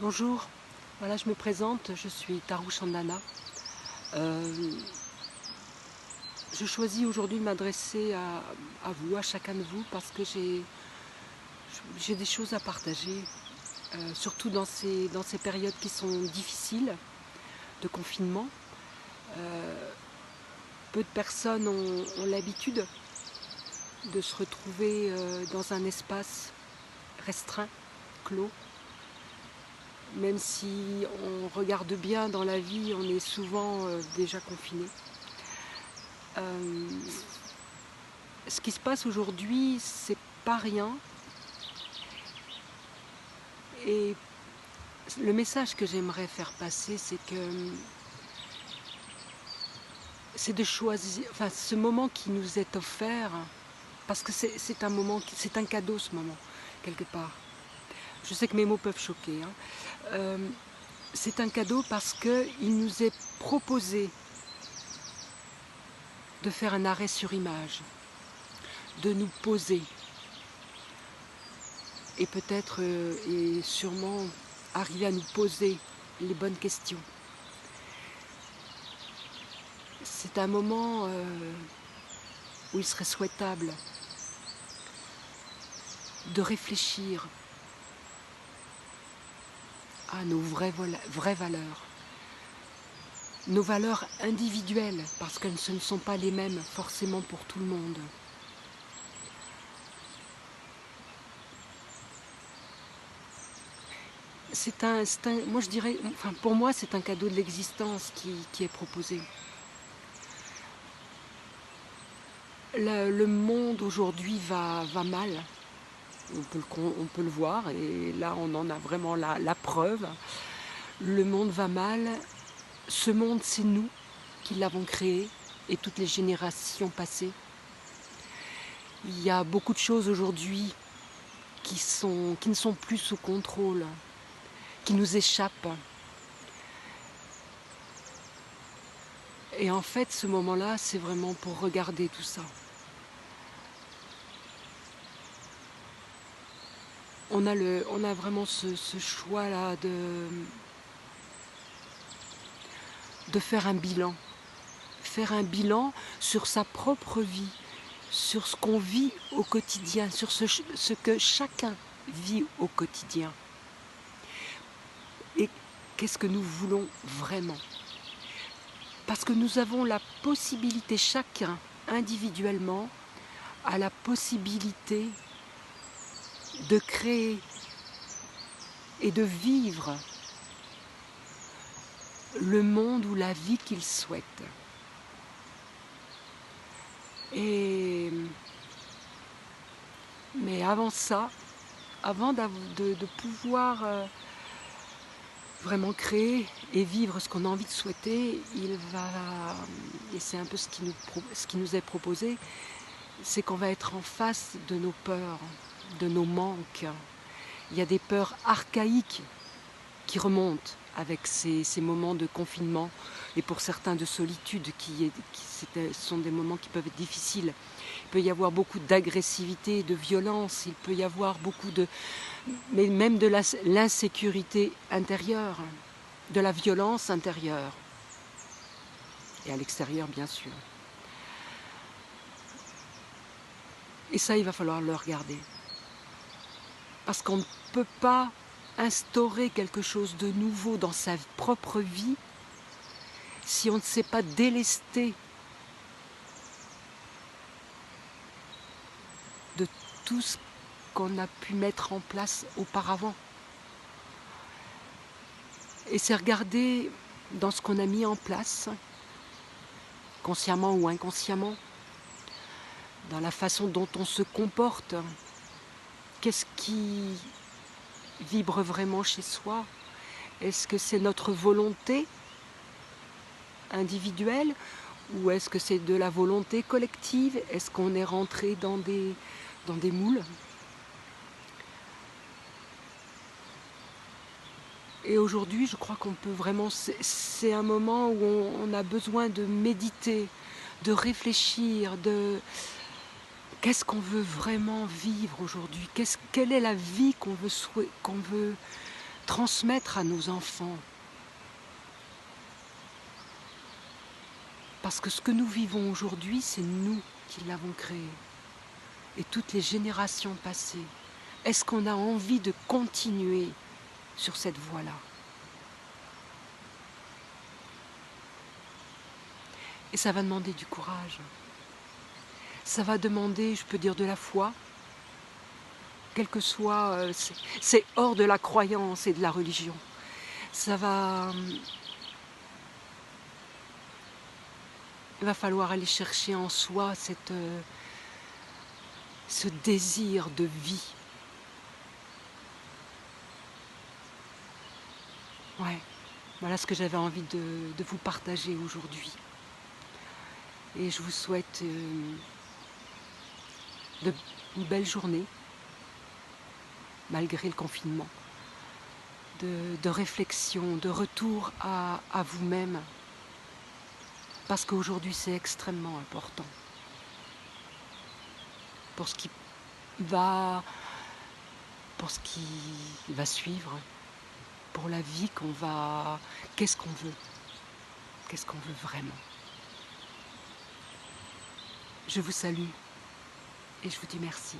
Bonjour, voilà, je me présente, je suis Taru Chandana. Je choisis aujourd'hui de m'adresser à vous, à chacun de vous, parce que j'ai des choses à partager, surtout dans ces périodes qui sont difficiles de confinement. Peu de personnes ont l'habitude de se retrouver dans un espace restreint, clos. Même si on regarde bien dans la vie, on est souvent déjà confiné. Ce qui se passe aujourd'hui, c'est pas rien. Et le message que j'aimerais faire passer, c'est de choisir, enfin, ce moment qui nous est offert, parce que c'est un moment, c'est un cadeau ce moment, quelque part. Je sais que mes mots peuvent choquer. C'est un cadeau parce qu'il nous est proposé de faire un arrêt sur image, de nous poser et peut-être et sûrement arriver à nous poser les bonnes questions. C'est un moment où il serait souhaitable de réfléchir à nos vraies valeurs, nos valeurs individuelles, parce que ce ne sont pas les mêmes forcément pour tout le monde. Moi je dirais, enfin pour moi c'est un cadeau de l'existence qui est proposé. Le monde aujourd'hui va mal, on peut le voir, et là on en a vraiment la preuve. Le monde va mal, ce monde c'est nous qui l'avons créé et toutes les générations passées. Il y a beaucoup de choses aujourd'hui qui ne sont plus sous contrôle, qui nous échappent. Et en fait, ce moment-là, c'est vraiment pour regarder tout ça. On a vraiment ce choix-là de faire un bilan. Faire un bilan sur sa propre vie, sur ce qu'on vit au quotidien, sur ce que chacun vit au quotidien. Et qu'est-ce que nous voulons vraiment ? Parce que nous avons la possibilité, chacun individuellement, a la possibilité de créer et de vivre le monde ou la vie qu'il souhaite. Mais avant ça, avant de pouvoir vraiment créer et vivre ce qu'on a envie de souhaiter, et c'est un peu ce qui nous est proposé, c'est qu'on va être en face de nos peurs, de nos manques. Il y a des peurs archaïques qui remontent avec ces moments de confinement et pour certains de solitude sont des moments qui peuvent être difficiles. Il peut y avoir beaucoup d'agressivité, de violence, il peut y avoir mais même de l'insécurité intérieure, de la violence intérieure et à l'extérieur bien sûr. Et ça, il va falloir le regarder. Parce qu'on ne peut pas instaurer quelque chose de nouveau dans sa propre vie si on ne s'est pas délesté de tout ce qu'on a pu mettre en place auparavant. Et c'est regarder dans ce qu'on a mis en place, consciemment ou inconsciemment, dans la façon dont on se comporte, qu'est-ce qui vibre vraiment chez soi? Est-ce que c'est notre volonté individuelle ou est-ce que c'est de la volonté collective? Est-ce qu'on est rentré dans des moules? Et aujourd'hui, je crois qu'on peut vraiment... C'est un moment où on a besoin de méditer, de réfléchir, qu'est-ce qu'on veut vraiment vivre aujourd'hui? Quelle est la vie qu'on veut transmettre à nos enfants. Parce que ce que nous vivons aujourd'hui, c'est nous qui l'avons créé. Et toutes les générations passées. Est-ce qu'on a envie de continuer sur cette voie-là? Et ça va demander du courage. Ça va demander, je peux dire, de la foi. Quel que soit, c'est hors de la croyance et de la religion. Ça va... Il va falloir aller chercher en soi ce désir de vie. Ouais, voilà ce que j'avais envie de vous partager aujourd'hui. Et je vous souhaite une belle journée, malgré le confinement, de réflexion, de retour à vous-même, parce qu'aujourd'hui c'est extrêmement important. Pour ce qui va suivre, pour la vie qu'on va... Qu'est-ce qu'on veut? Qu'est-ce qu'on veut vraiment? Je vous salue et je vous dis merci.